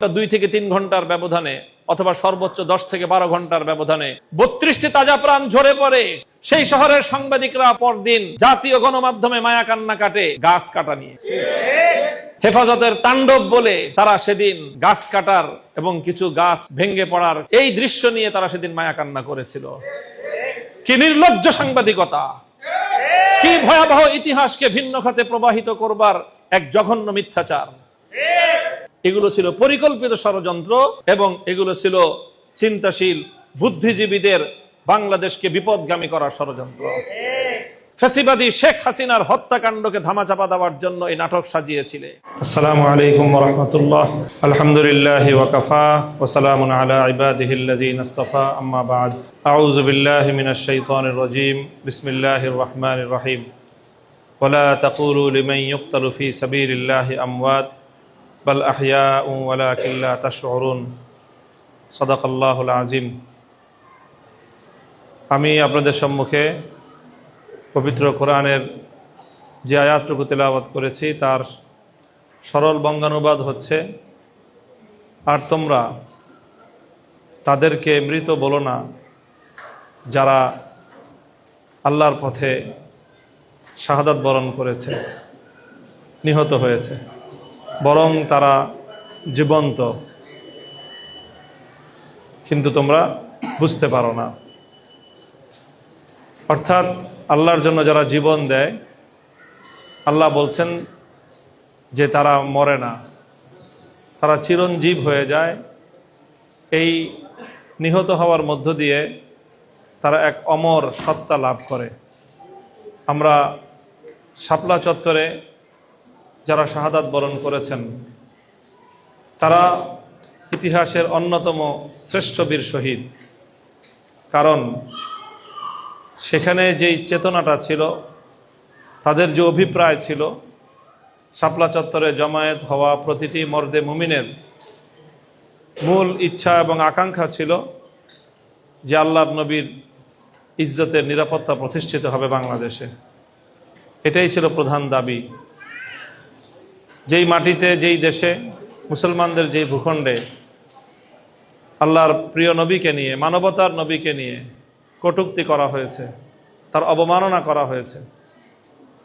2 থেকে 3 ঘন্টার ব্যবধানে অথবা সর্বোচ্চ 10 থেকে 12 ঘন্টার ব্যবধানে 32টি তাজা প্রাণ ঝরে পড়ে। সেই শহরের সাংবাদিকরা পরদিন জাতীয় গণমাধ্যমে মায়া কান্না কাটে গাছ কাটা নিয়ে। হেফাজতের তাণ্ডব বলে তারা সেদিন গাছ কাটার এবং কিছু গাছ ভেঙে পড়ার এই দৃশ্য নিয়ে তারা সেদিন মায়া কান্না করেছিল। কি নির্লজ্জ সাংবাদিকতা, কি ভয়াবহ ইতিহাসকে ভিন্ন খাতে প্রবাহিত করবার এক জঘন্য মিথ্যাচার। এগুলো ছিল পরিকল্পিত ষড়যন্ত্র এবং এগুলো ছিল চিন্তাশীল বুদ্ধিজীবীদের বাংলাদেশকে বিপদগামী করার ষড়যন্ত্র। ফ্যাসিবাদী শেখ হাসিনার হত্যাকাণ্ডকে ধামাচাপা দেওয়ার জন্য এই নাটক সাজিয়েছিলেন। আসসালামু আলাইকুম ওয়া রাহমাতুল্লাহ। আলহামদুলিল্লাহি ওয়া কাফা ওয়া সালামুন আলা ইবাদিহিল্লাযিনা ইসতাফা, আম্মা বা'দ। আউযু বিল্লাহি মিনাশ শাইতানির রাজীম। বিসমিল্লাহির রাহমানির রহিম। ওয়ালা তাকুলু লিমান ইউকতালু ফি সাবিলিল্লাহি আমওয়াত বাল আহইয়াউ ওয়ালাকিন লা তাশউরুন। সাদাকাল্লাহুল আযীম। আমি আপনাদের সম্মুখে পবিত্র কোরআনের যে আয়াতটুকু তেলাওয়াত করেছি তার সরল বঙ্গানুবাদ হচ্ছে, আর তোমরা তাদেরকে মৃত বলো না যারা আল্লাহর পথে শাহাদাত বরণ করেছে, নিহত হয়েছে, বরং তারা জীবন্ত, কিন্তু তোমরা বুঝতে পারো না। অর্থাৎ আল্লাহর জন্য যারা জীবন দেয়, আল্লাহ বলছেন যে তারা মরে না, তারা চিরঞ্জীব হয়ে যায়। এই নিহত হওয়ার মধ্য দিয়ে তারা এক অমর সত্তা লাভ করে। আমরা শাপলা চত্বরে যারা শাহাদাত বরণ করেছেন তারা ইতিহাসের অন্যতম শ্রেষ্ঠ বীর শহীদ। কারণ সেখানে যেই চেতনাটা ছিল, তাদের যে অভিপ্রায় ছিল, শাপলা চত্বরে জমায়েত হওয়া প্রতিটি মর্দে মুমিনের মূল ইচ্ছা এবং আকাঙ্ক্ষা ছিল যে আল্লাহর নবীর ইজ্জতের নিরাপত্তা প্রতিষ্ঠিত হবে বাংলাদেশে। এটাই ছিল প্রধান দাবি। যেই মাটিতে, যেই দেশে, মুসলমানদের যেই ভূখণ্ডে আল্লাহর প্রিয় নবীকে নিয়ে, মানবতার নবীকে নিয়ে কটূক্তি করা হয়েছে, তার অবমাননা করা হয়েছে,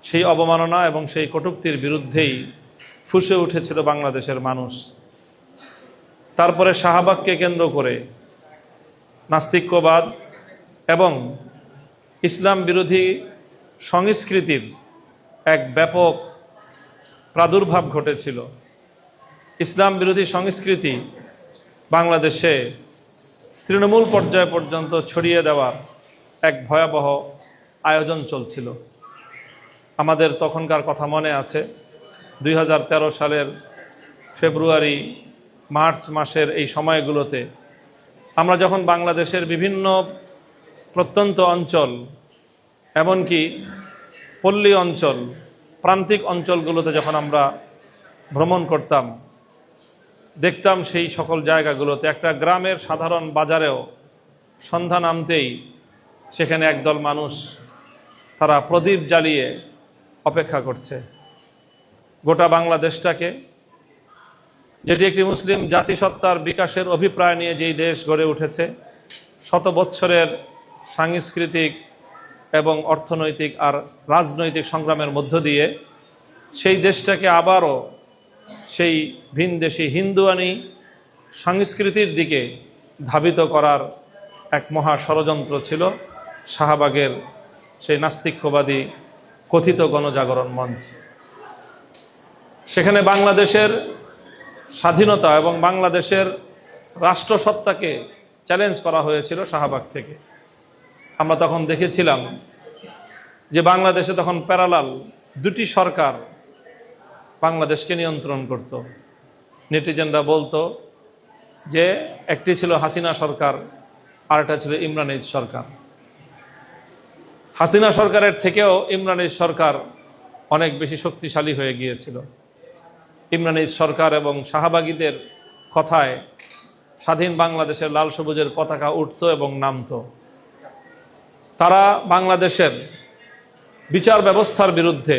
সেই অবমাননা এবং সেই কটূক্তির বিরুদ্ধেই ফুঁসে উঠেছিল বাংলাদেশের মানুষ। তারপরে শাহবাগকে কেন্দ্র করে নাস্তিক্যবাদ এবং ইসলাম বিরোধী সংস্কৃতির এক ব্যাপক প্রাদুর্ভাব ঘটেছিল। ইসলাম বিরোধী সংস্কৃতি বাংলাদেশে তৃণমূল পর্যায় পর্যন্ত ছড়িয়ে দেওয়ার এক ভয়াবহ আয়োজন চলছিল। আমাদের তখনকার কথা মনে আছে, 2013 সালের ফেব্রুয়ারি মার্চ মাসের এই সময়গুলোতে আমরা যখন বাংলাদেশের বিভিন্ন প্রত্যন্ত অঞ্চল, এমনকি পল্লী অঞ্চল, প্রান্তিক অঞ্চলগুলোতে যখন আমরা ভ্রমণ করতাম, দেখতাম সেই সকল জায়গাগুলোতে একটা গ্রামের সাধারণ বাজারেও সন্ধ্যা নামতেই সেখানে একদল মানুষ তারা প্রদীপ জ্বালিয়ে অপেক্ষা করছে। গোটা বাংলাদেশটাকে, যেটি একটি মুসলিম জাতিসত্তার বিকাশের অভিপ্রায় নিয়ে যেই দেশ গড়ে উঠেছে, শত বৎসরের সাংস্কৃতিক এবং অর্থনৈতিক আর রাজনৈতিক সংগ্রামের মধ্য দিয়ে সেই দেশটাকে আবারও সেই ভিনদেশী হিন্দুয়ানি সংস্কৃতির দিকে ধাবিত করার এক মহা ষড়যন্ত্র ছিল শাহবাগের সেই নাস্তিক্যবাদী কথিত গণজাগরণ মঞ্চ। সেখানে বাংলাদেশের স্বাধীনতা এবং বাংলাদেশের রাষ্ট্রসত্তাকে চ্যালেঞ্জ করা হয়েছিল শাহবাগ থেকে। আমরা তখন দেখেছিলাম যে বাংলাদেশে তখন প্যারালাল দুটি সরকার বাংলাদেশকে নিয়ন্ত্রণ করত। নেটিজেনরা বলতো যে একটি ছিল হাসিনা সরকার, আর একটা ছিল ইমরান এইচ সরকার। হাসিনা সরকারের থেকেও ইমরান এইচ সরকার অনেক বেশি শক্তিশালী হয়ে গিয়েছিল। ইমরান এইচ সরকার এবং শাহবাগীদের কথায় স্বাধীন বাংলাদেশের লাল সবুজের পতাকা উঠত এবং নামত। তারা বাংলাদেশের বিচার ব্যবস্থার বিরুদ্ধে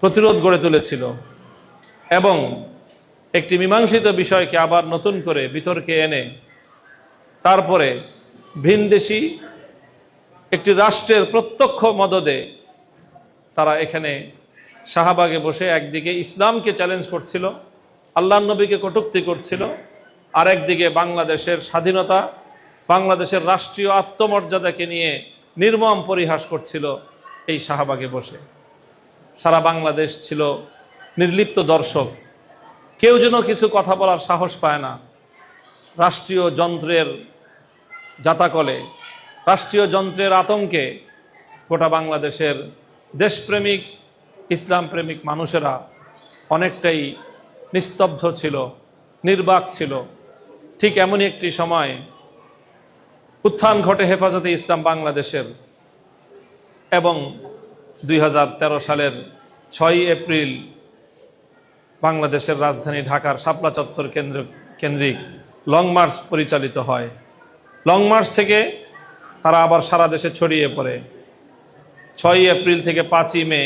প্রতিরোধ গড়ে তুলেছিল এবং একটি মীমাংসিত বিষয়কে আবার নতুন করে বিতর্কে এনে তারপরে ভিনদেশী একটি রাষ্ট্রের প্রত্যক্ষ মদদে তারা এখানে শাহবাগে বসে একদিকে ইসলামকে চ্যালেঞ্জ করছিল, আল্লাহর নবীকে কটূক্তি করছিল, আর একদিকে বাংলাদেশের স্বাধীনতা, বাংলাদেশের রাষ্ট্রীয় আত্মমর্যাদাকে নিয়ে নির্মম পরিহাস করছিল। এই শাহবাগে বসে সারা বাংলাদেশ ছিল নির্লিপ্ত দর্শক। কেউ যেন কিছু কথা বলার সাহস পায় না। রাষ্ট্রীয় যন্ত্রের জাতাকলে, রাষ্ট্রীয় যন্ত্রের আতঙ্কে গোটা বাংলাদেশের দেশপ্রেমিক, ইসলাম প্রেমিক মানুষেরা অনেকটাই নিস্তব্ধ ছিল, নির্বাক ছিল। ঠিক এমনই একটি সময় উত্থান ঘটে হেফাজতে ইসলাম বাংলাদেশের, এবং 2013 সালের 6 এপ্রিল বাংলাদেশের রাজধানী ঢাকার শাপলা চত্বর কেন্দ্রিক লং মার্চ পরিচালিত হয়। লং মার্চ থেকে তারা আবার সারা দেশে ছড়িয়ে পড়ে। 6 এপ্রিল থেকে 5ই মে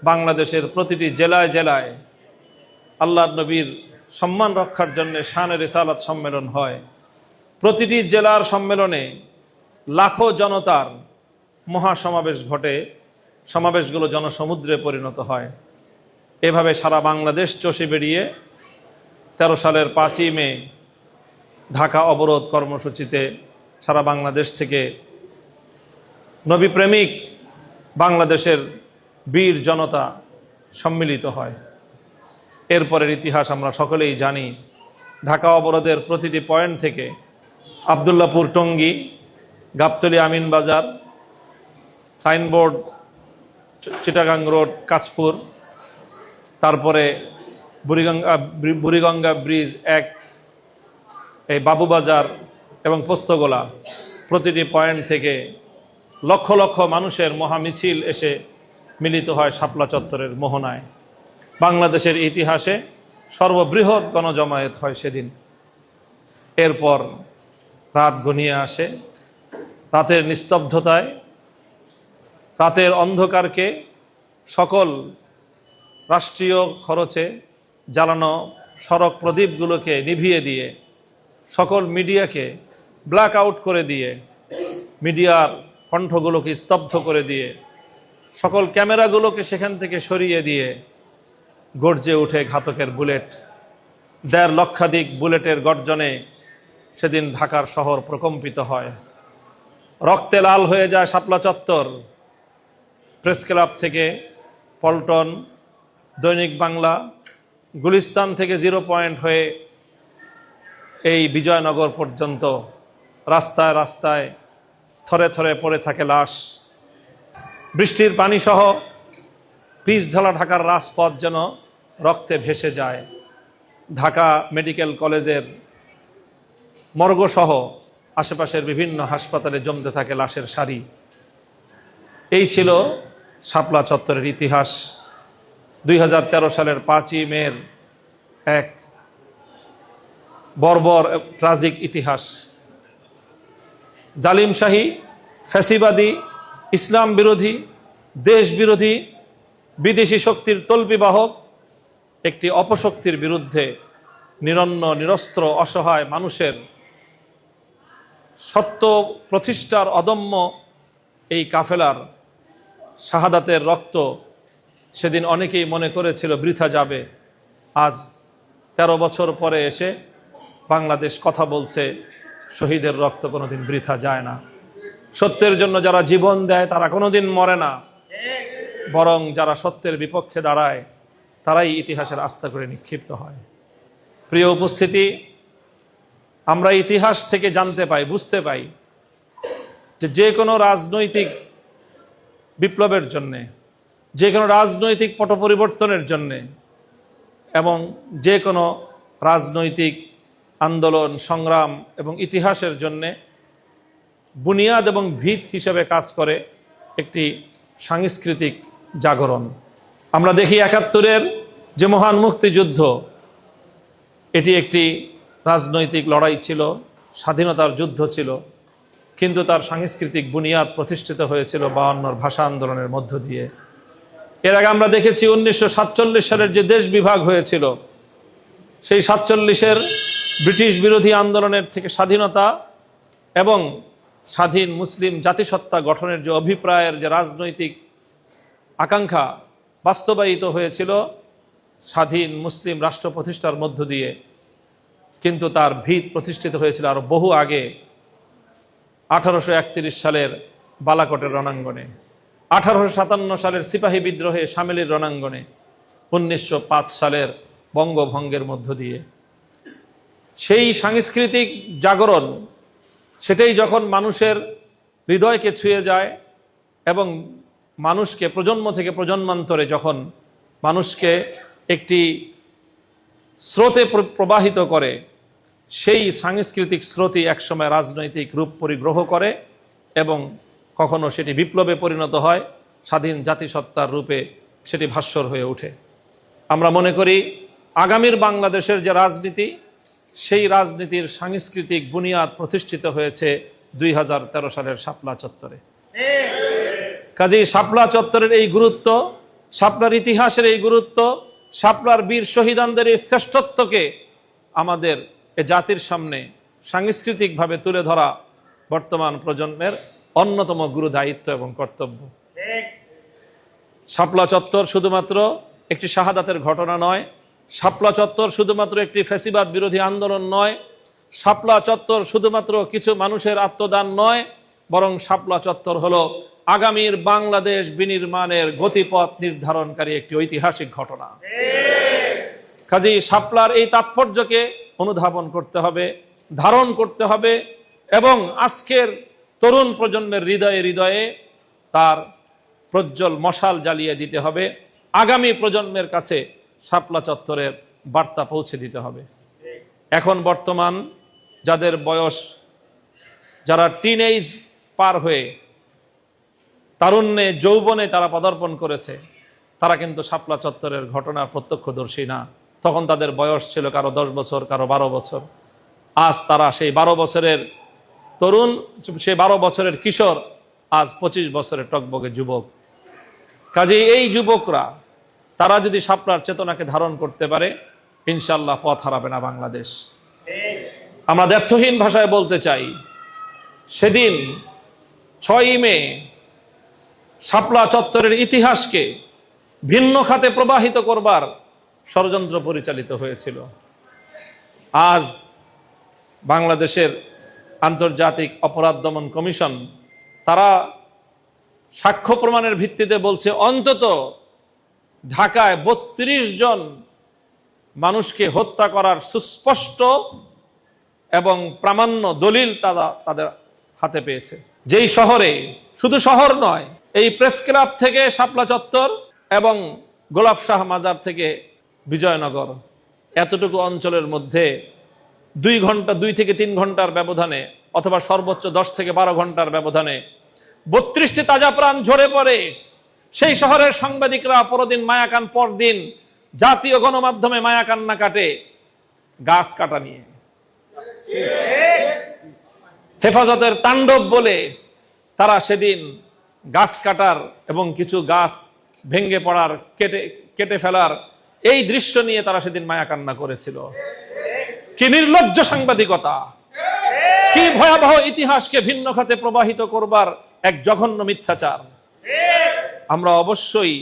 বাংলাদেশের প্রতিটি জেলায় জেলায় আল্লাহর নবীর সম্মান রক্ষার জন্য শানে রিসালাত সম্মেলন হয়। প্রতিটি জেলার সম্মেলনে লাখো জনতার মহাসমাবেশ ঘটে, সমাবেশগুলো জনসমুদ্রে পরিণত হয়। এভাবে সারা বাংলাদেশ চষে বেরিয়ে 13 সালের 5ই মে ঢাকা অবরোধ কর্মসূচিতে সারা বাংলাদেশ থেকে নবী প্রেমিক বাংলাদেশের বীর জনতা সম্মিলিত হয়। এরপরের ইতিহাস আমরা সকলেই জানি। ঢাকা অবরোধের প্রতিটি পয়েন্ট থেকে আবদুল্লাপুর টঙ্গী, গাবতলী আমিনবাজার, সাইনবোর্ড চিটাগাং রোড কাঁচপুর, তারপরে বুড়িগঙ্গা ব্রিজ 1, এই বাবুবাজার এবং পোস্তগোলা, প্রতিটি পয়েন্ট থেকে লক্ষ লক্ষ মানুষের মহামিছিল এসে মিলিত হয় শাপলা চত্বরের মোহনায়। বাংলাদেশের ইতিহাসে সর্ববৃহৎ গণজমায়েত হয় সেদিন। এরপর রাত ঘনিয়ে আসে। রাতের নিস্তব্ধতায়, রাতের অন্ধকারকে সকল রাষ্ট্রীয় খরচে জ্বালানো সড়ক প্রদীপগুলোকে নিভিয়ে দিয়ে, সকল মিডিয়াকে ব্ল্যাক আউট করে দিয়ে, মিডিয়ার কণ্ঠগুলোকে স্তব্ধ করে দিয়ে, সকল ক্যামেরাগুলোকে সেখান থেকে সরিয়ে দিয়ে গর্জে উঠে ঘাতকের বুলেট। 1.5 লক্ষাধিক বুলেটের গর্জনে সেদিন ঢাকার শহর প্রকম্পিত হয়। রক্তে লাল হয়ে যায় শাপলা চত্বর। প্রেস ক্লাব থেকে পল্টন, দৈনিক বাংলা, গুলিস্তান থেকে 0 পয়েন্ট হয়ে এই বিজয়নগর পর্যন্ত রাস্তায় রাস্তায় থরে থরে পড়ে থাকে লাশ। বৃষ্টির পানি সহ পিচ ঢালা ঢাকার রাজপথ যেন রক্তে ভেসে যায়। ঢাকা মেডিকেল কলেজের মর্গসহ আশেপাশের বিভিন্ন হাসপাতালে জমতে থাকে লাশের সারি। এই ছিল শাপলা চত্বরের ইতিহাস। 2013 সালের 5ই মের এক বর্বর ট্রাজিক ইতিহাস। জালিমশাহী, ফ্যাসিবাদী, ইসলাম বিরোধী, দেশ বিরোধী, বিদেশি শক্তির তল্পিবাহক একটি অপশক্তির বিরুদ্ধে নিরন্ন, নিরস্ত্র, অসহায় মানুষের সত্য প্রতিষ্ঠার অদম্য এই কাফেলার শাহাদাতের রক্ত সেদিন অনেকেই মনে করেছিল বৃথা যাবে। আজ 13 বছর পরে এসে বাংলাদেশ কথা বলছে, শহীদের রক্ত কোনোদিন বৃথা যায় না। সত্যের জন্য যারা জীবন দেয় তারা কোনোদিন মরে না, বরং যারা সত্যের বিপক্ষে দাঁড়ায় তারাই ইতিহাসের আস্থা করে নিক্ষিপ্ত হয়। প্রিয় উপস্থিতি, আমরা ইতিহাস থেকে জানতে পাই, বুঝতে পাই যে কোনো রাজনৈতিক বিপ্লবের জন্যে, যে কোনো রাজনৈতিক পট পরিবর্তনের জন্যে এবং যে কোনো রাজনৈতিক আন্দোলন, সংগ্রাম এবং ইতিহাসের জন্যে বুনিয়াদ এবং ভিত হিসেবে কাজ করে একটি সাংস্কৃতিক জাগরণ। আমরা দেখি 71-এর যে মহান মুক্তিযুদ্ধ, এটি একটি রাজনৈতিক লড়াই ছিল, স্বাধীনতার যুদ্ধ ছিল, কিন্তু তার সাংস্কৃতিক বুনিয়াদ প্রতিষ্ঠিত হয়েছিল 52-র ভাষা আন্দোলনের মধ্য দিয়ে। এর আগে আমরা দেখেছি 1947 সালের যে দেশ বিভাগ হয়েছিল, সেই 47-এর ব্রিটিশ বিরোধী আন্দোলনের থেকে স্বাধীনতা এবং স্বাধীন মুসলিম জাতিসত্তা গঠনের যে অভিপ্রায়ের যে রাজনৈতিক আকাঙ্ক্ষা বাস্তবায়িত হয়েছিল স্বাধীন মুসলিম রাষ্ট্র প্রতিষ্ঠার মধ্য দিয়ে, কিন্তু তার ভিত প্রতিষ্ঠিত হয়েছিল আরো বহু আগে 1831 সালের বালাকোটের রণাঙ্গনে, 1857 সালের সিপাহী বিদ্রোহে শামেলির রণাঙ্গনে, 1905 সালের বঙ্গভঙ্গের মধ্য দিয়ে। সেই সাংস্কৃতিক জাগরণ, সেটাই যখন মানুষের হৃদয়কে ছুঁয়ে যায় এবং মানুষকে প্রজন্ম থেকে প্রজন্মান্তরে যখন মানুষকে একটি স্রোতে প্রবাহিত করে, সেই সাংস্কৃতিক স্রোতই একসময় রাজনৈতিক রূপ পরিগ্রহ করে এবং কখনো সেটি বিপ্লবে পরিণত হয়, স্বাধীন জাতিসত্তার রূপে সেটি ভাস্বর হয়ে ওঠে। আমরা মনে করি আগামীর বাংলাদেশের যে রাজনীতি, সেই রাজনীতির সাংস্কৃতিক বুনিয়াদ প্রতিষ্ঠিত হয়েছে 2013 সালের শাপলা চত্বরে। কাজেই শাপলা চত্বরের এই গুরুত্ব, শাপলার ইতিহাসের এই গুরুত্ব, শাপলার বীর শহীদানদের এই শ্রেষ্ঠত্বকে আমাদের এ জাতির সামনে সাংস্কৃতিকভাবে তুলে ধরা বর্তমান প্রজন্মের অন্যতম গুরু দায়িত্ব এবং কর্তব্য। শাপলা চত্বর শুধুমাত্র একটি শাহাদাতের ঘটনা নয়, শাপলা চত্বর শুধুমাত্র একটি ফ্যাসিবাদ বিরোধী আন্দোলন নয়, শাপলা চত্বর শুধুমাত্র কিছু মানুষের আত্মদান নয়, বরং শাপলা চত্বর হলো আগামীর বাংলাদেশ বিনির্মাণের গতিপথ নির্ধারণকারী একটি ঐতিহাসিক ঘটনা। কাজেই শাপলার এই তাৎপর্যকে অনুধাবন করতে হবে, ধারণ করতে হবে এবং আজকের তরুণ প্রজন্মের হৃদয়ে হৃদয়ে তার প্রজ্জ্বল মশাল জ্বালিয়ে দিতে হবে। আগামী প্রজন্মের কাছে শাপলা চত্বরের বার্তা পৌঁছে দিতে হবে। এখন বর্তমান যাদের বয়স, যারা টিনএজ পার হয়ে তারুণ্যে যৌবনে তারা পদার্পণ করেছে, তারা কিন্তু শাপলা চত্বরের ঘটনার প্রত্যক্ষদর্শী না। তখন তাদের বয়স ছিল কারো 10 বছর, কারো 12 বছর। আজ তারা সেই 12 বছরের তরুণ, সেই 12 বছরের কিশোর, আজ 25 বছরের টকবকে যুবক। কাজেই এই যুবকরা তারা যদি শাপলার চেতনাকে ধারণ করতে পারে, ইনশাল্লাহ পথ হারাবে না বাংলাদেশ। আমরা দ্ব্যর্থহীন ভাষায় বলতে চাই, সেদিন 6ই মে শাপলা চত্বরের ইতিহাসকে ভিন্ন খাতে প্রবাহিত করবার ষড়যন্ত্র পরিচালিত হয়েছিল। আজ বাংলাদেশের আন্তর্জাতিক অপরাধ দমন কমিশন তারা সাক্ষ্য প্রমাণের ভিত্তিতে বলছে অন্তত ঢাকায় 32 জন মানুষকে হত্যা করার সুস্পষ্ট এবং প্রামাণ্য দলিল তাদের হাতে পেয়েছে। যেই শহরে, শুধু শহর নয়, এই প্রেস ক্লাব থেকে শাপলা চত্বর এবং গোলাপ শাহ মাজার থেকে বিজয়নগর, এতটুকু অঞ্চলের মধ্যে 2 থেকে 3 ঘন্টার ব্যবধানে অথবা সর্বোচ্চ 10 থেকে 12 ঘন্টার ব্যবধানে 32টি তাজা প্রাণ ঝরে পড়ে। সেই শহরের সাংবাদিকরা পরদিন মায়াকান, পরদিন জাতীয় গণমাধ্যমে মায়াকান্না কাটে গাছ কাটা নিয়ে। হেফাজতের তাণ্ডব বলে তারা সেদিন গাছ কাটার এবং কিছু গাছ ভেঙে পড়ার, কেটে ফেলার এই দৃশ্য নিয়ে তারা সেদিন মায়াকান্না করেছিল। কি নির্লজ্জ সাংবাদিকতা, কি ভয়াবহ ইতিহাসকে ভিন্ন খাতে প্রবাহিত করবার এক জঘন্য মিথ্যাচার। আমরা অবশ্যই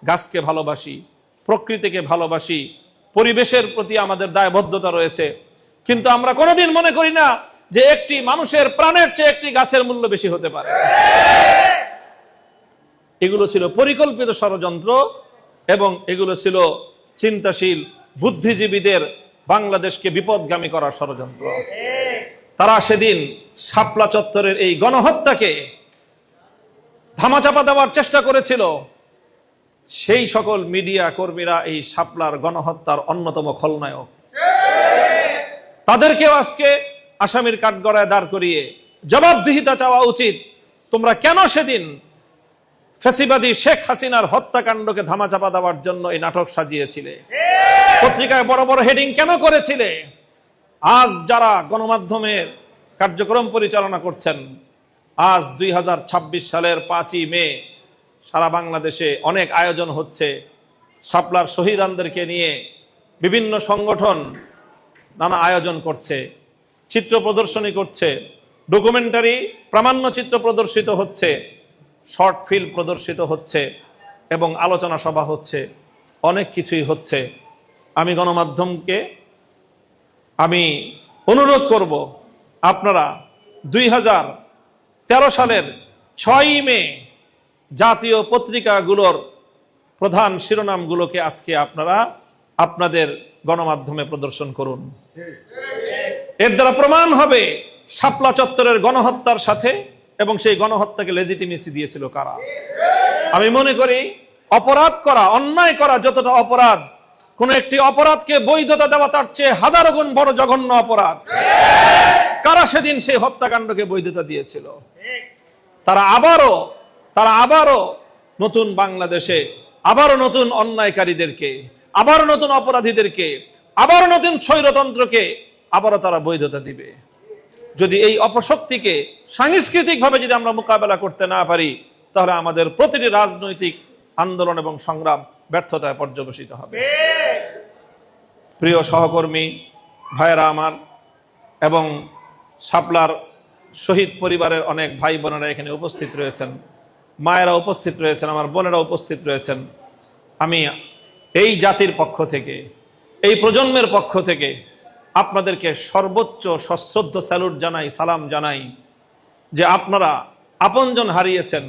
গাছকে ভালোবাসি, প্রকৃতিকে ভালোবাসি, পরিবেশের প্রতি আমাদের দায়বদ্ধতা রয়েছে, কিন্তু আমরা কোনোদিন মনে করি না যে একটি মানুষের প্রাণের চেয়ে একটি গাছের মূল্য বেশি হতে পারে। এগুলো ছিল পরিকল্পিত ষড়যন্ত্র এবং এগুলো ছিল চিন্তাশীল বুদ্ধিজীবীদের বাংলাদেশকে বিপদগামী করার ষড়যন্ত্র। তারা সেদিন শাপলা চত্বরের এই গণহত্যাকে ধামাচাপা দেওয়ার চেষ্টা করেছিল। সেই সকল মিডিয়া কর্মীরা এই শাপলার গণহত্যার অন্যতম খলনায়ক। তাদেরকেও আজকে আসামির কাঠগড়ায় দাঁড় করিয়ে জবাবদিহিতা চাওয়া উচিত। তোমরা কেন সেদিন ফ্যাসিবাদী শেখ হাসিনার হত্যাকাণ্ডকে ধামাচাপা দেওয়ার জন্য এই নাটক সাজিয়েছিলে? পত্রিকায় বড় বড় হেডিং কেন করেছিলে? আজ যারা গণমাধ্যমের কার্যক্রম পরিচালনা করছেন, আজ 2026 সালের 5ই মে সারা বাংলাদেশে অনেক আয়োজন হচ্ছে শাপলার শহীদানদেরকে নিয়ে বিভিন্ন সংগঠন নানা আয়োজন করছে, চিত্র প্রদর্শনী করছে, ডকুমেন্টারি প্রামাণ্য চিত্র প্রদর্শিত হচ্ছে, শর্ট ফিল্ম প্রদর্শিত হচ্ছে এবং আলোচনা সভা হচ্ছে, অনেক কিছুই হচ্ছে। আমি গণমাধ্যমকে অনুরোধ করব, আপনারা 2013 সালের 6ই মে জাতীয় পত্রিকাগুলোর প্রধান শিরোনামগুলোকে আজকে আপনারা আপনাদের গণমাধ্যমে প্রদর্শন করুন। এর দ্বারা প্রমাণ হবে শাপলা চত্বরের গণহত্যার সাথে এবং সেই গণহত্যাকে লেজিটিমেসি দিয়েছিল কারা। আমি মনে করি অপরাধ করা, অন্যায় করা যতটা অপরাধ, কোন একটি অপরাধকে বৈধতা দেওয়া তার চেয়ে হাজারো গুণ বড় জঘন্য অপরাধ। কারা সেদিন সেই হত্যাকাণ্ডকে বৈধতা দিয়েছিল? তারা আবারও নতুন বাংলাদেশে আবারও নতুন অন্যায়কারীদেরকে, আবারও নতুন অপরাধীদেরকে, আবারও নতুন স্বৈরতন্ত্রকে আবারও তারা বৈধতা দিবে। যদি এই অপশক্তিকে সাংস্কৃতিকভাবে যদি আমরা মোকাবেলা করতে না পারি, তাহলে আমাদের প্রতিটি রাজনৈতিক আন্দোলন এবং সংগ্রাম ব্যর্থতায় পর্যবসিত হবে। প্রিয় সহকর্মী ভাইয়েরা আমার, এবং শাপলার শহীদ পরিবারের অনেক ভাই বোনেরা এখানে উপস্থিত রয়েছেন, মায়েরা উপস্থিত রয়েছেন, আমার বোনেরা উপস্থিত রয়েছেন। আমি এই জাতির পক্ষ থেকে, এই প্রজন্মের পক্ষ থেকে আপনাদেরকে সর্বোচ্চ সশ্রদ্ধ স্যালুট জানাই, সালাম জানাই যে আপনারা আপনজন হারিয়েছেন,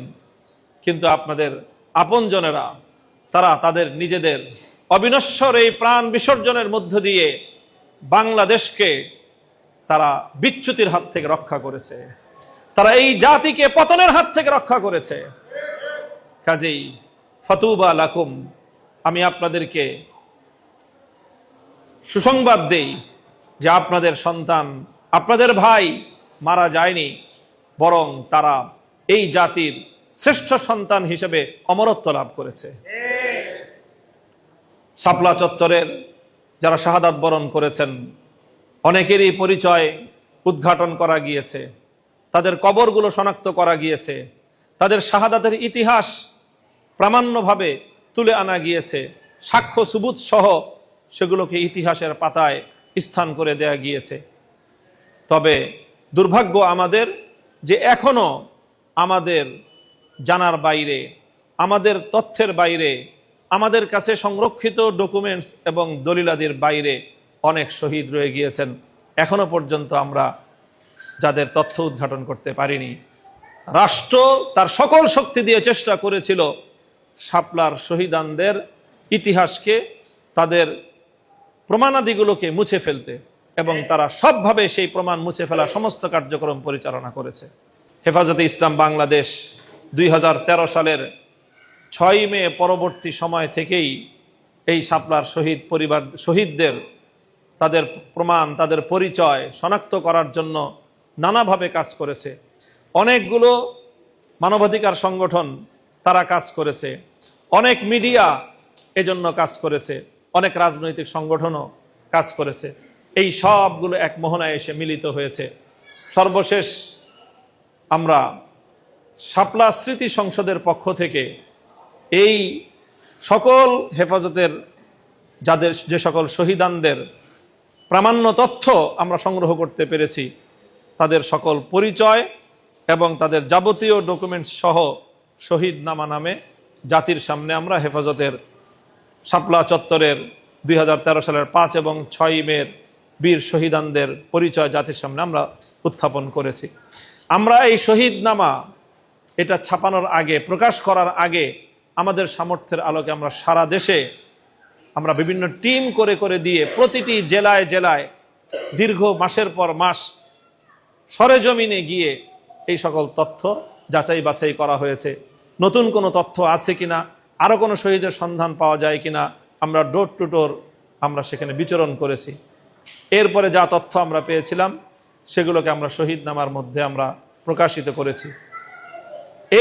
কিন্তু আপনাদের আপনজনেরা তারা তাদের নিজেদের অবিনশ্বর এই প্রাণ বিসর্জনের মধ্য দিয়ে বাংলাদেশকে তারা বিচ্যুতির হাত থেকে রক্ষা করেছে, তারা এই জাতিকে পতনের হাত থেকে রক্ষা করেছে। কাজেই ফাতুবা লাকুম, আমি আপনাদেরকে সুসংবাদ দেই যে আপনাদের সন্তান, আপনাদের ভাই মারা যায়নি, বরং তারা এই জাতির শ্রেষ্ঠ সন্তান হিসেবে অমরত্ব লাভ করেছে। শাপলা চত্বরের যারা শাহাদাত বরণ করেছেন, অনেকেরই পরিচয় উদ্ঘাটন করা গিয়েছে, তাদের কবরগুলো শনাক্ত করা গিয়েছে, তাদের শাহাদাতের ইতিহাস প্রামাণ্যভাবে তুলে আনা গিয়েছে, সাক্ষ্য সুবুত সহ সেগুলোকে ইতিহাসের পাতায় স্থান করে দেয়া গিয়েছে। তবে দুর্ভাগ্য আমাদের যে এখনো আমাদের জানার বাইরে, আমাদের তথ্যের বাইরে, আমাদের কাছে সংরক্ষিত ডকুমেন্টস এবং দলিলাদির বাইরে অনেক শহীদ রয়ে গিয়েছেন। এখনো পর্যন্ত আমরা যাদের তথ্য উদ্ঘাটন করতে পারিনি। রাষ্ট্র তার সকল শক্তি দিয়ে চেষ্টা করেছিল শাপলার শহীদানদের ইতিহাসকে, তাদের প্রমাণাদিগুলোকে মুছে ফেলতে, এবং তারা সবভাবে সেই প্রমাণ মুছে ফেলা সমস্ত কার্যক্রম পরিচালনা করেছে। হেফাজতে ইসলাম বাংলাদেশ 2013 সালের 6ই মে পরবর্তী সময় থেকেই এই শাপলার শহীদ পরিবার, শহীদদের তাদের প্রমাণ, তাদের পরিচয় শনাক্ত করার জন্য নানাভাবে কাজ করেছে। অনেকগুলো মানবাধিকার সংগঠন তারা কাজ করেছে, অনেক মিডিয়া এজন্য কাজ করেছে, অনেক রাজনৈতিক সংগঠনও কাজ করেছে। এই সবগুলো এক মোহনায় এসে মিলিত হয়েছে। সর্বশেষ আমরা শাপলা স্মৃতি সংসদের পক্ষ থেকে এই সকল হেফাজতের যে সকল শহীদানদের প্রামাণ্য তথ্য আমরা সংগ্রহ করতে পেরেছি, তাদের সকল পরিচয় এবং তাদের যাবতীয় ডকুমেন্টস সহ শহীদনামা নামে জাতির সামনে আমরা হেফাজতের শাপলা চত্বরের 2013 সালের 5 এবং 6 মের বীর শহীদানদের পরিচয় জাতির সামনে আমরা উত্থাপন করেছি। আমরা এই শহীদনামা এটা ছাপানোর আগে, প্রকাশ করার আগে আমাদের সামর্থ্যের আলোকে আমরা সারা দেশে আমরা বিভিন্ন টিম করে করে দিয়ে প্রতিটি জেলায় জেলায় দীর্ঘ মাসের পর মাস সরেজমিনে গিয়ে এই সকল তথ্য যাচাই বাছাই করা হয়েছে। নতুন কোনো তথ্য আছে কিনা, আরও কোনো শহীদের সন্ধান পাওয়া যায় কিনা, আমরা ডোর টু ডোর আমরা সেখানে বিচরণ করেছি। এরপরে যা তথ্য আমরা পেয়েছিলাম সেগুলোকে আমরা শহীদনামার মধ্যে আমরা প্রকাশিত করেছি।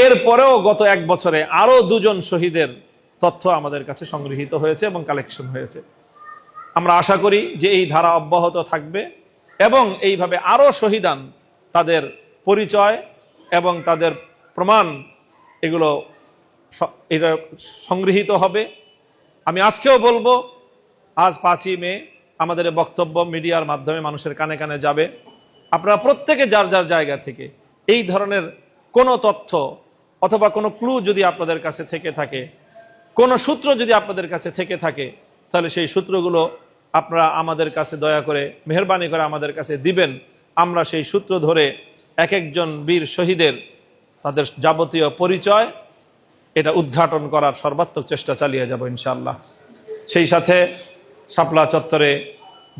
এরপরেও গত 1 বছরে আরও 2 জন শহীদের তথ্য আমাদের কাছে সংগৃহীত হয়েছে এবং কালেকশন হয়েছে। আমরা আশা করি যে এই ধারা অব্যাহত থাকবে এবং এইভাবে আরও শহীদান, তাদের পরিচয় এবং তাদের প্রমাণ এগুলো এটা সংগৃহীত হবে। আমি আজকেও বলবো আজ 5ই মে আমাদের এই বক্তব্য মিডিয়ার মাধ্যমে মানুষের কানে কানে যাবে। আপনারা প্রত্যেকে যার যার জায়গা থেকে এই ধরনের কোনো তথ্য অথবা কোনো ক্লু যদি আপনাদের কাছে থেকে থাকে, কোনো সূত্র যদি আপনাদের কাছে থেকে থাকে, তাহলে সেই সূত্রগুলো আপনারা আমাদের কাছে দয়া করে মেহেরবানি করে আমাদের কাছে দিবেন। আমরা সেই সূত্র ধরে এক একজন বীর শহীদের তাদের যাবতীয় পরিচয় এটা উদ্ঘাটন করার সর্বাত্মক চেষ্টা চালিয়ে যাব ইনশাআল্লাহ। সেই সাথে শাপলা চত্বরে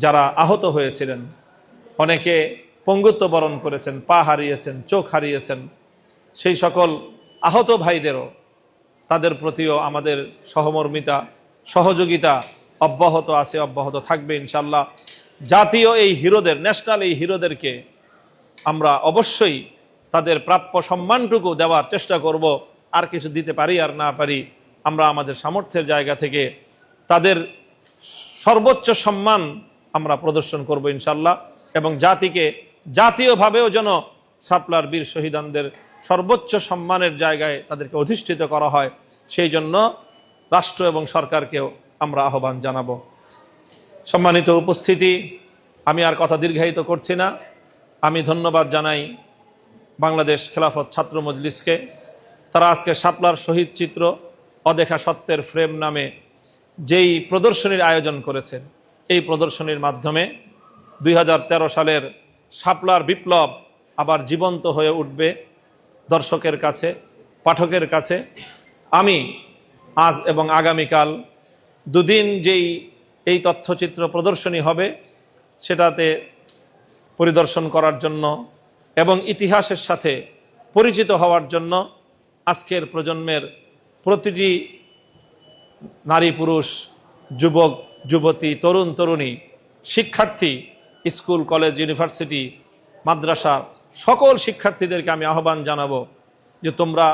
যারা আহত হয়েছিলেন, অনেকে পঙ্গুত্ব বরণ করেছেন, পা হারিয়েছেন, চোখ হারিয়েছেন, সেই সকল আহত ভাইদেরও তাদের প্রতিও আমাদের সহমর্মিতা সহযোগিতা অব্যাহত আছে, অব্যাহত থাকবে ইনশাআল্লাহ। জাতীয় এই হিরোদের, ন্যাশনাল এই হিরোদেরকে আমরা অবশ্যই তাদের প্রাপ্য সম্মানটুকু দেওয়ার চেষ্টা করব। আর কিছু দিতে পারি আর না পারি, আমরা আমাদের সামর্থ্যের জায়গা থেকে তাদের সর্বোচ্চ সম্মান আমরা প্রদর্শন করব ইনশাআল্লাহ। এবং জাতিকে জাতীয়ভাবেও যেন শাপলার বীর শহীদানদের সর্বোচ্চ সম্মানের জায়গায় তাদেরকে অধিষ্ঠিত করা হয়, সেই জন্য রাষ্ট্র এবং সরকারকেও আমরা আহ্বান জানাবো। সম্মানিত উপস্থিতি, আমি আর কথা দীর্ঘায়িত করছি না। আমি ধন্যবাদ জানাই বাংলাদেশ খেলাফত ছাত্র মজলিসকে। তারা আজকে শাপলার শহীদ চিত্র অদেখা সত্যের ফ্রেম নামে যেই প্রদর্শনীর আয়োজন করেছেন, এই প্রদর্শনীর মাধ্যমে 2013 সালের শাপলার বিপ্লব আবার জীবন্ত হয়ে উঠবে দর্শকের কাছে, পাঠকের কাছে। আমি আজ এবং আগামীকাল দুদিন যেই এই তথ্যচিত্র প্রদর্শনী হবে, সেটাতে পরিদর্শন করার জন্য এবং ইতিহাসের সাথে পরিচিত হওয়ার জন্য আজকের প্রজন্মের প্রতিটি নারী পুরুষ, যুবক যুবতী, তরুণ তরুণী, শিক্ষার্থী, স্কুল কলেজ ইউনিভার্সিটি মাদ্রাসা সকল শিক্ষার্থীদেরকে আমি আহ্বান জানাবো যে তোমরা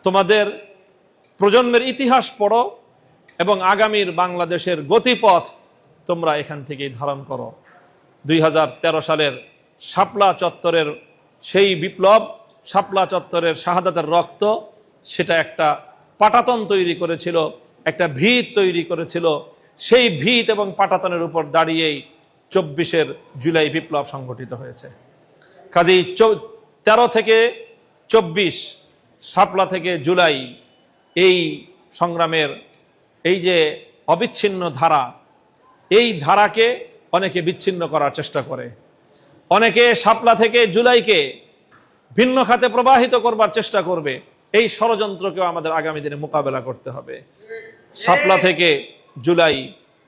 তোমাদের প্রজন্মের ইতিহাস পড়ো এবং আগামীর বাংলাদেশের গতিপথ তোমরা এখান থেকেই ধারণ করো। 2013 সালের শাপলা চত্বরের সেই বিপ্লব, শাপলা চত্বরের শাহাদাতের রক্ত, সেটা একটা পাটাতন তৈরি করেছিল, একটা ভিত তৈরি করেছিল। সেই ভিত এবং পাটাতনের উপর দাঁড়িয়েই 24 জুলাই বিপ্লব সংগঠিত হয়েছে। কাজেই 13 থেকে 24 শাপলা থেকে জুলাই এই সংগ্রামের এই যে অবিচ্ছিন্ন ধারা, এই ধারাকে অনেকে বিচ্ছিন্ন করার চেষ্টা করে। অনেকে শাপলা থেকে জুলাইকে ভিন্ন খাতে প্রবাহিত করবার চেষ্টা করবে। এই ষড়যন্ত্রকেও আমাদের আগামী দিনে মোকাবেলা করতে হবে। শাপলা থেকে জুলাই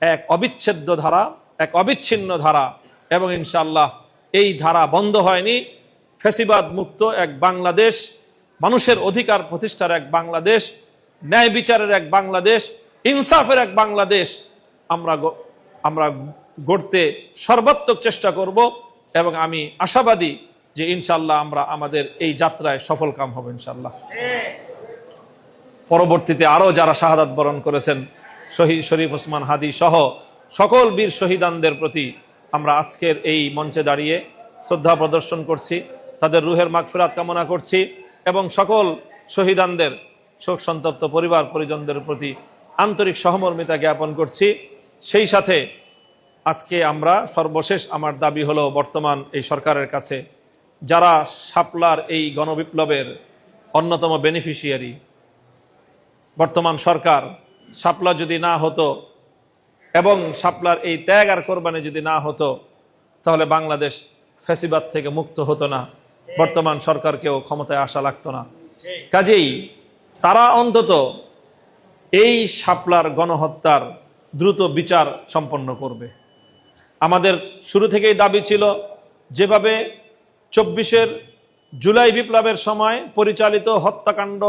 এক অবিচ্ছেদ্য ধারা, এক অবিচ্ছিন্ন ধারা, এবং ইনশাআল্লাহ এই ধারা বন্ধ হয়নি। ফ্যাসিবাদ মুক্ত এক বাংলাদেশ, মানুষের অধিকার প্রতিষ্ঠার এক বাংলাদেশ, ন্যায় বিচারের এক বাংলাদেশ, ইনসাফের এক বাংলাদেশ আমরা গড়তে সর্বাত্মক চেষ্টা করব। এবং আমি আশাবাদী যে ইনশাআল্লাহ আমরা আমাদের এই যাত্রায় সফলকাম হব ইনশাআল্লাহ। পরবর্তীতে আরো যারা শাহাদাত বরণ করেছেন, শহীদ শরীফ ওসমান হাদি সহ সকল বীর শহীদানদের প্রতি আমরা আজকের এই মঞ্চে দাঁড়িয়ে শ্রদ্ধা প্রদর্শন করছি, তাদের রুহের মাগফিরাত কামনা করছি এবং সকল শহীদানদের শোক সন্তপ্ত পরিবার পরিজনদের প্রতি আন্তরিক সহমর্মিতা জ্ঞাপন করছি। সেই সাথে আজকে আমরা সর্বশেষ আমার দাবি হলো, বর্তমান এই সরকারের কাছে যারা শাপলার এই গণবিপ্লবের অন্যতম বেনিফিশিয়ারি, বর্তমান সরকার, শাপলা যদি না হতো এবং শাপলার এই ত্যাগ আর কোরবানি যদি না হতো, তাহলে বাংলাদেশ ফ্যাসিবাদ থেকে মুক্ত হতো না, বর্তমান সরকারকেও ক্ষমতায় আসা লাগতো না। কাজেই তারা অন্তত এই শাপলার গণহত্যার দ্রুত বিচার সম্পন্ন করবে। আমাদের শুরু থেকেই দাবি ছিল, যেভাবে 24 জুলাই বিপ্লবের সময় পরিচালিত হত্যাকাণ্ড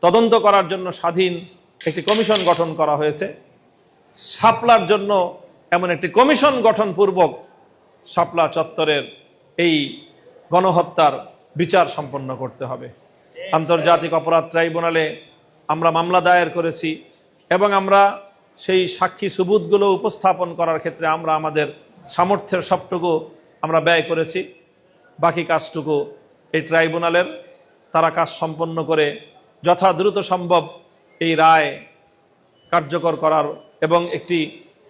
তদন্ত করার জন্য স্বাধীন একটি কমিশন গঠন করা হয়েছে, শাপলার জন্য এমন একটি কমিশন গঠনপূর্বক শাপলা চত্বরের এই গণহত্যার বিচার সম্পন্ন করতে হবে। আন্তর্জাতিক অপরাধ ট্রাইব্যুনালে আমরা মামলা দায়ের করেছি এবং আমরা সেই সাক্ষী সুবুতগুলো উপস্থাপন করার ক্ষেত্রে আমরা আমাদের সামর্থ্যের সবটুকু আমরা ব্যয় করেছি। বাকি কাজটুকু এই ট্রাইব্যুনালের, তারা কাজ সম্পন্ন করে যথা দ্রুত সম্ভব এই রায় কার্যকর করার এবং একটি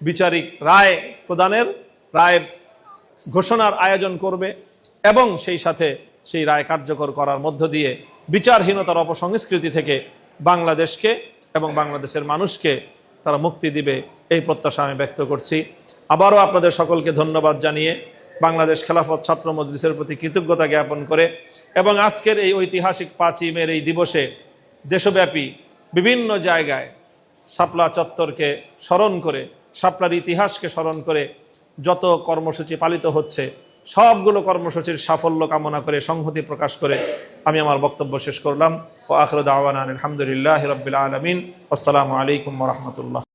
বিচারিক রায় প্রদানের, রায় ঘোষণার আয়োজন করবে এবং সেই সাথে সেই রায় কার্যকর করার মধ্য দিয়ে বিচারহীনতার অপসংস্কৃতি থেকে বাংলাদেশকে এবং বাংলাদেশের মানুষকে তারা মুক্তি দিবে, এই প্রত্যাশা আমি ব্যক্ত করছি। আবারও আপনাদের সকলকে ধন্যবাদ জানিয়ে বাংলাদেশ খেলাফত ছাত্র মজলিসের প্রতি কৃতজ্ঞতা জ্ঞাপন করে এবং আজকের এই ঐতিহাসিক 5ই মের এই দিবসে দেশব্যাপী বিভিন্ন জায়গায় শাপলা চত্বরকে স্মরণ করে, শাপলার ইতিহাসকে স্মরণ করে যত কর্মসূচি পালিত হচ্ছে সবগুলো কর্মসূচির সাফল্য কামনা করে, সংহতি প্রকাশ করে আমি আমার বক্তব্য শেষ করলাম। ওয়া আখিরু দাওয়ানা আলহামদুলিল্লাহি রাব্বিল আলামিন। আসসালামু আলাইকুম ওয়া রাহমাতুল্লাহ।